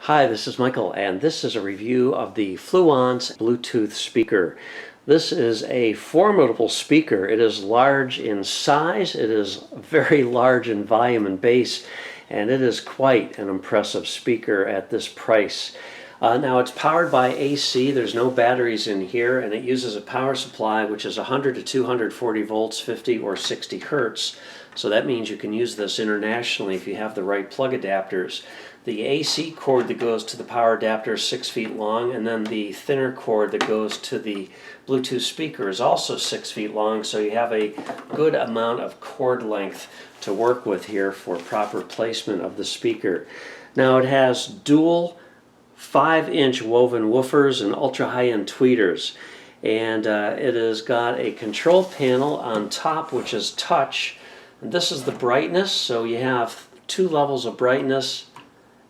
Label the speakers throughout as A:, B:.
A: Hi, this is Michael, and this is a review of the Fluance Bluetooth speaker. This is a formidable speaker. It is large in size, it is very large in volume and bass, and it is quite an impressive speaker at this price. Now it's powered by AC, there's no batteries in here, and it uses a power supply which is 100 to 240 volts, 50 or 60 hertz. So that means you can use this internationally if you have the right plug adapters. The AC cord that goes to the power adapter is 6 feet long, and then the thinner cord that goes to the Bluetooth speaker is also 6 feet long, so you have a good amount of cord length to work with here for proper placement of the speaker. Now it has dual 5-inch woven woofers and ultra high-end tweeters, and it has got a control panel on top which is touch, and this is the brightness, so you have 2 levels of brightness,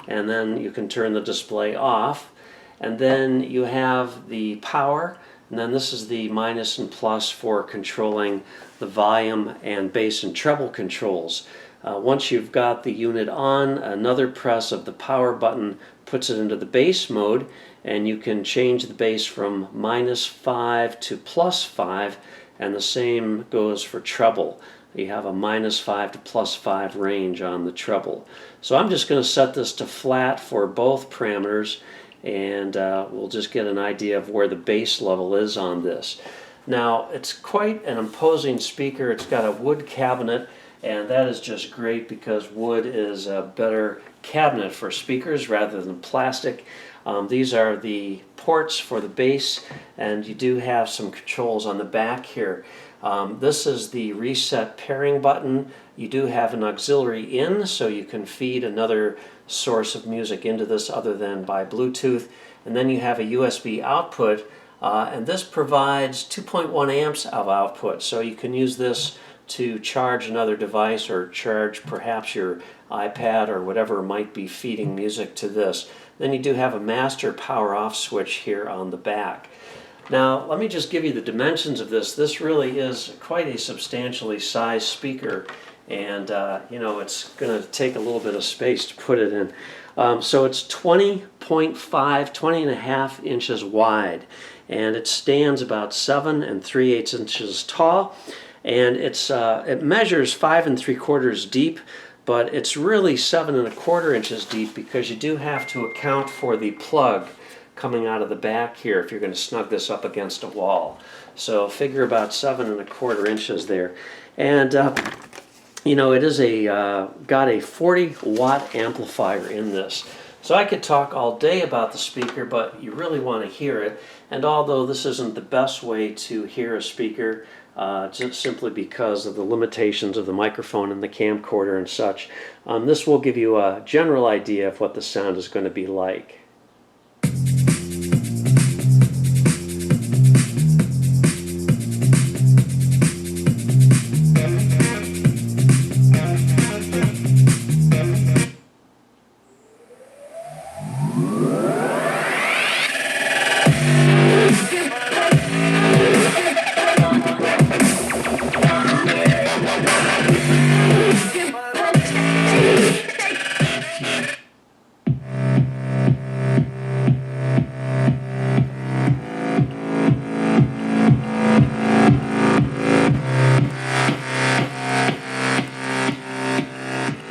A: and then you can turn the display off, and then you have the power, and then this is the minus and plus for controlling the volume and bass and treble controls. Once you've got the unit on, another press of the power button puts it into the bass mode, and you can change the bass from -5 to +5, and the same goes for treble. You have a -5 to +5 range on the treble. So I'm just going to set this to flat for both parameters, and we'll just get an idea of where the bass level is on this. Now, it's quite an imposing speaker. It's got a wood cabinet, and that is just great because wood is a better cabinet for speakers rather than plastic. These are the ports for the bass, and you do have some controls on the back here. This is the reset pairing button. You do have an auxiliary in, so you can feed another source of music into this other than by Bluetooth. And then you have a USB output, and this provides 2.1 amps of output, so you can use this to charge another device or charge perhaps your iPad or whatever might be feeding music to this. Then you do have a master power off switch here on the back. Now let me just give you the dimensions of this. This really is quite a substantially sized speaker, and you know, it's going to take a little bit of space to put it in. So it's 20 and a half inches wide, and it stands about 7 3/8 inches tall, and it measures 5 3/4 deep, but it's really 7 1/4 inches deep because you do have to account for the plug coming out of the back here if you're going to snug this up against a wall. So figure about 7 1/4 inches there. And you know, it is got a 40-watt amplifier in this. So I could talk all day about the speaker, but you really want to hear it. And although this isn't the best way to hear a speaker, just simply because of the limitations of the microphone and the camcorder and such, this will give you a general idea of what the sound is going to be like.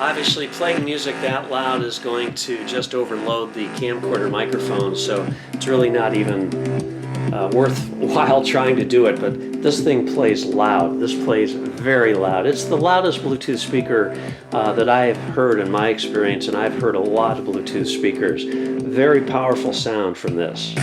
A: Obviously, playing music that loud is going to just overload the camcorder microphone, so it's really not even worthwhile trying to do it, but this thing plays loud. This plays very loud. It's the loudest Bluetooth speaker that I've heard in my experience, and I've heard a lot of Bluetooth speakers. Very powerful sound from this.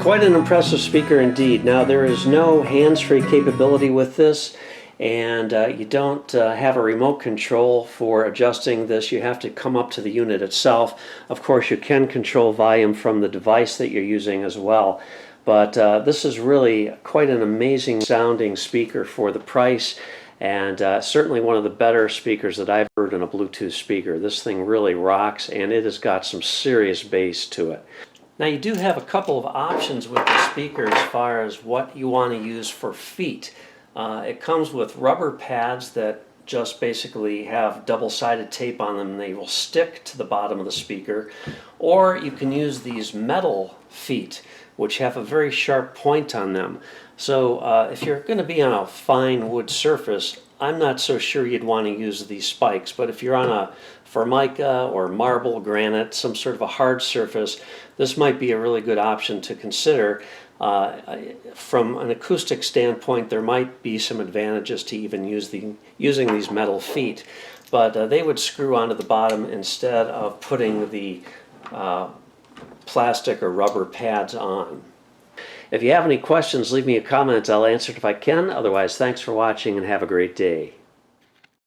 A: Quite an impressive speaker indeed. Now, there is no hands-free capability with this, and you don't have a remote control for adjusting this. You have to come up to the unit itself. Of course, you can control volume from the device that you're using as well. But this is really quite an amazing sounding speaker for the price, and certainly one of the better speakers that I've heard in a Bluetooth speaker. This thing really rocks, and it has got some serious bass to it. Now you do have a couple of options with the speaker as far as what you want to use for feet. It comes with rubber pads that just basically have double-sided tape on them, and they will stick to the bottom of the speaker. Or you can use these metal feet, which have a very sharp point on them. So if you're going to be on a fine wood surface, I'm not so sure you'd want to use these spikes, but if you're on a formica or marble, granite, some sort of a hard surface, this might be a really good option to consider. From an acoustic standpoint, there might be some advantages to even using these metal feet, but they would screw onto the bottom instead of putting the plastic or rubber pads on. If you have any questions, leave me a comment. I'll answer it if I can. Otherwise, thanks for watching and have a great day.